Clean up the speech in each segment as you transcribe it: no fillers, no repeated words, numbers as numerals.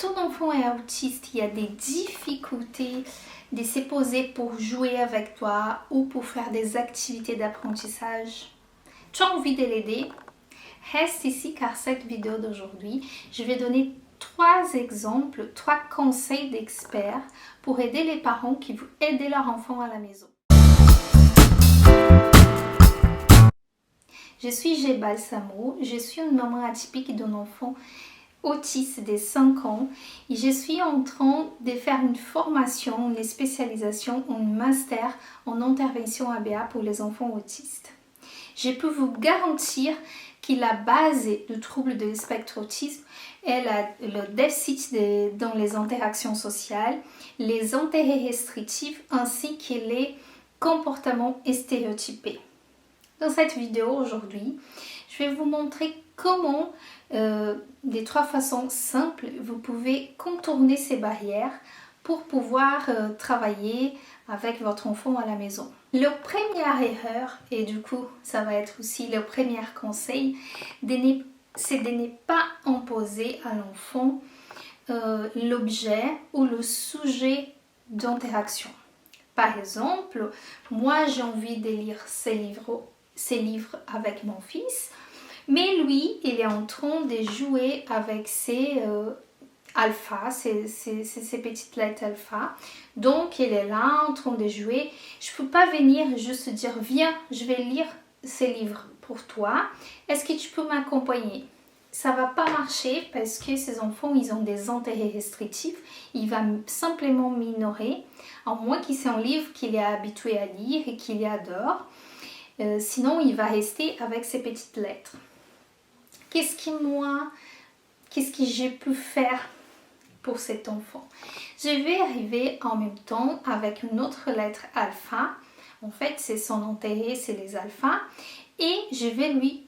ton enfant est autiste, il y a des difficultés de se poser pour jouer avec toi ou pour faire des activités d'apprentissage, tu as envie de l'aider, reste ici car cette vidéo d'aujourd'hui, je vais donner 3 exemples, 3 conseils d'experts pour aider les parents qui veulent aider leur enfant à la maison. Je suis G. Balsamo, je suis une maman atypique d'un enfant autiste de 5 ans et je suis en train de faire une formation, une spécialisation, un master en intervention ABA pour les enfants autistes. Je peux vous garantir que la base du trouble de spectre autisme est le déficit dans les interactions sociales, les intérêts restrictifs ainsi que les comportements stéréotypés. Dans cette vidéo aujourd'hui, je vais vous montrer comment, des 3 façons simples, vous pouvez contourner ces barrières pour pouvoir travailler avec votre enfant à la maison. La première erreur, et du coup ça va être aussi le premier conseil, c'est de ne pas imposer à l'enfant l'objet ou le sujet d'interaction. Par exemple, moi j'ai envie de lire ces livres avec mon fils, mais lui il est en train de jouer avec ses alpha, ces petites lettres alpha, donc il est là en train de jouer. Je ne peux pas venir juste dire viens, je vais lire ces livres pour toi, est-ce que tu peux m'accompagner? Ça va pas marcher parce que ces enfants ils ont des intérêts restrictifs, il va simplement m'ignorer, à moins qu'il c'est un livre qu'il est habitué à lire et qu'il adore. Sinon il va rester avec ces petites lettres. Qu'est-ce que j'ai pu faire pour cet enfant? Je vais arriver en même temps avec une autre lettre alpha. En fait c'est son intérêt, c'est les alphas, et je vais lui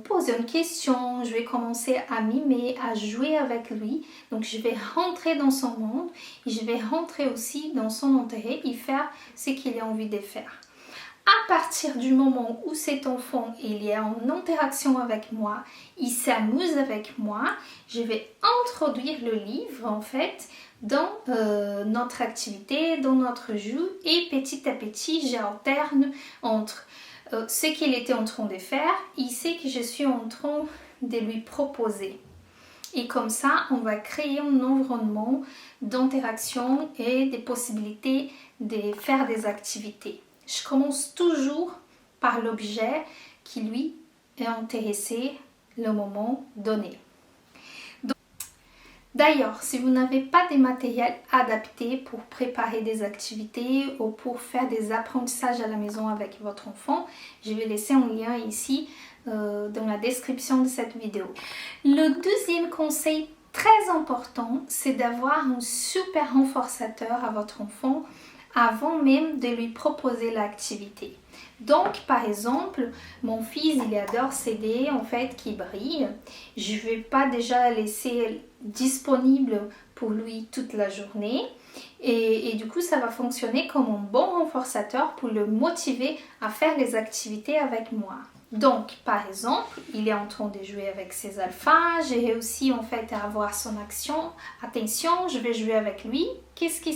poser une question, je vais commencer à mimer, à jouer avec lui. Donc je vais rentrer dans son monde et je vais rentrer aussi dans son intérêt et faire ce qu'il a envie de faire. À partir du moment où cet enfant il est en interaction avec moi, il s'amuse avec moi, je vais introduire le livre en fait dans notre activité, dans notre jeu, et petit à petit j'alterne entre ce qu'il était en train de faire et ce que je suis en train de lui proposer. Et comme ça, on va créer un environnement d'interaction et des possibilités de faire des activités. Je commence toujours par l'objet qui lui est intéressé le moment donné. D'ailleurs, si vous n'avez pas des matériels adaptés pour préparer des activités ou pour faire des apprentissages à la maison avec votre enfant, je vais laisser un lien ici dans la description de cette vidéo. Le deuxième conseil très important, c'est d'avoir un super renforçateur à votre enfant avant même de lui proposer l'activité. Donc par exemple, mon fils il adore ces dés en fait qui brillent. Je ne vais pas déjà laisser disponible pour lui toute la journée et du coup ça va fonctionner comme un bon renforçateur pour le motiver à faire les activités avec moi. Donc par exemple, il est en train de jouer avec ses alphas, j'ai réussi en fait à avoir son attention, je vais jouer avec lui, qu'est-ce qui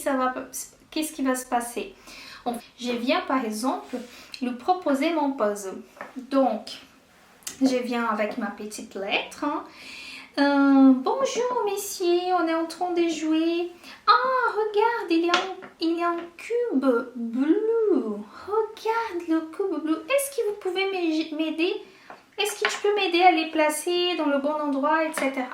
va se passer? Je viens par exemple lui proposer mon puzzle. Donc, je viens avec ma petite lettre. Bonjour messieurs, on est en train de jouer. Ah, regarde, il y a un cube bleu. Regarde le cube bleu. Est-ce que vous pouvez m'aider? Est-ce que tu peux m'aider à les placer dans le bon endroit, etc.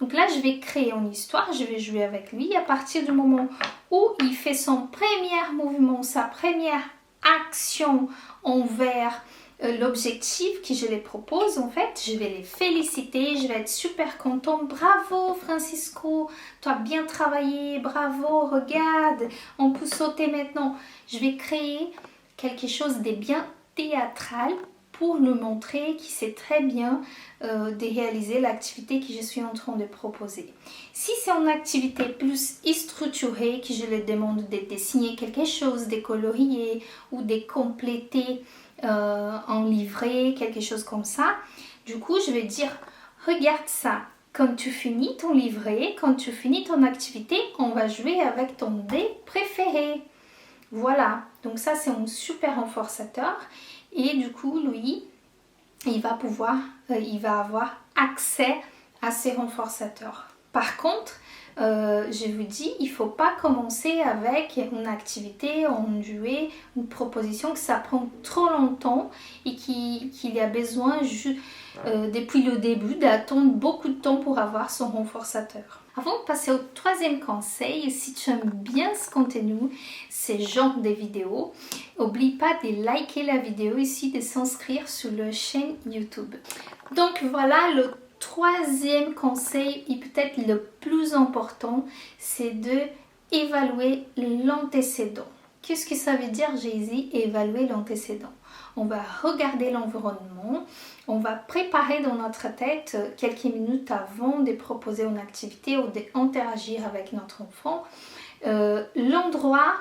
Donc là, je vais créer une histoire, je vais jouer avec lui. À partir du moment où il fait son premier mouvement, sa première action envers l'objectif que je les propose, en fait, je vais les féliciter, je vais être super contente. Bravo Francisco, tu as bien travaillé, bravo, regarde, on peut sauter maintenant. Je vais créer quelque chose de bien théâtral pour lui montrer qu'il sait très bien de réaliser l'activité que je suis en train de proposer. Si c'est une activité plus structurée, que je lui demande de dessiner quelque chose, de colorier ou de compléter en livret, quelque chose comme ça, du coup je vais dire regarde ça, quand tu finis ton livret, quand tu finis ton activité, on va jouer avec ton dé préféré. Voilà, donc ça c'est un super renforçateur et du coup lui, il va avoir accès à ces renforçateurs. Par contre, je vous dis, il ne faut pas commencer avec une activité, un jouet, une proposition que ça prend trop longtemps et qu'il y a besoin depuis le début d'attendre beaucoup de temps pour avoir son renforçateur. Avant de passer au troisième conseil, si tu aimes bien ce contenu, ce genre de vidéos, n'oublie pas de liker la vidéo ici, de s'inscrire sur la chaîne YouTube. Donc voilà, le troisième conseil et peut-être le plus important, c'est de évaluer l'antécédent. Qu'est-ce que ça veut dire, j'ai dit, évaluer l'antécédent? On va regarder l'environnement, on va préparer dans notre tête quelques minutes avant de proposer une activité ou d'interagir avec notre enfant l'endroit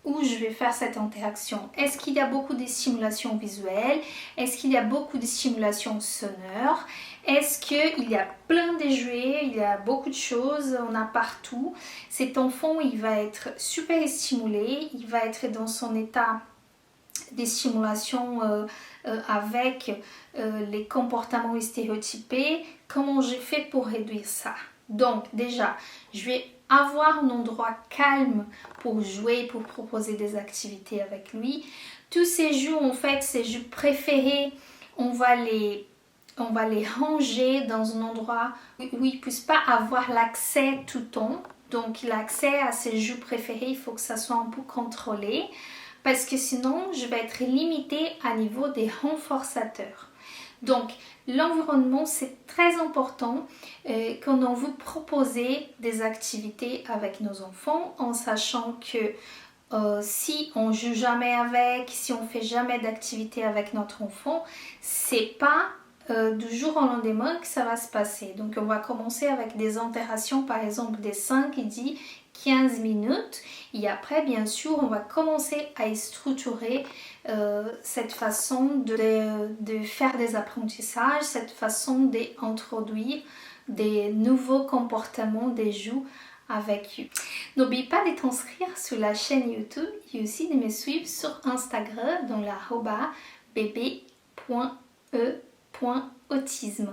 où je vais faire cette interaction. Est-ce qu'il y a beaucoup de stimulation visuelle? Est-ce qu'il y a beaucoup de stimulation sonore? Est-ce qu'il y a plein de jouets? Il y a beaucoup de choses, on a partout. Cet enfant, il va être super stimulé, il va être dans son état des stimulations avec les comportements stéréotypés. Comment j'ai fait pour réduire ça? Donc déjà, je vais avoir un endroit calme pour jouer, pour proposer des activités avec lui. Tous ces jeux, en fait, ces jeux préférés, on va les ranger dans un endroit où ils ne puissent pas avoir l'accès tout le temps. Donc l'accès à ces jeux préférés, il faut que ça soit un peu contrôlé parce que sinon, je vais être limitée à niveau des renforçateurs. Donc, l'environnement, c'est très important quand on veut proposer des activités avec nos enfants, en sachant que si on joue jamais avec, si on fait jamais d'activité avec notre enfant, c'est pas du jour au lendemain que ça va se passer. Donc, on va commencer avec des interactions, par exemple, des 5 et 10, 15 minutes. Et après, bien sûr, on va commencer à structurer cette façon de faire des apprentissages, cette façon d'introduire des nouveaux comportements, des jeux avec eux. N'oublie pas de t'inscrire sur la chaîne YouTube et aussi de me suivre sur Instagram dans l'arroba @bb.e.autisme.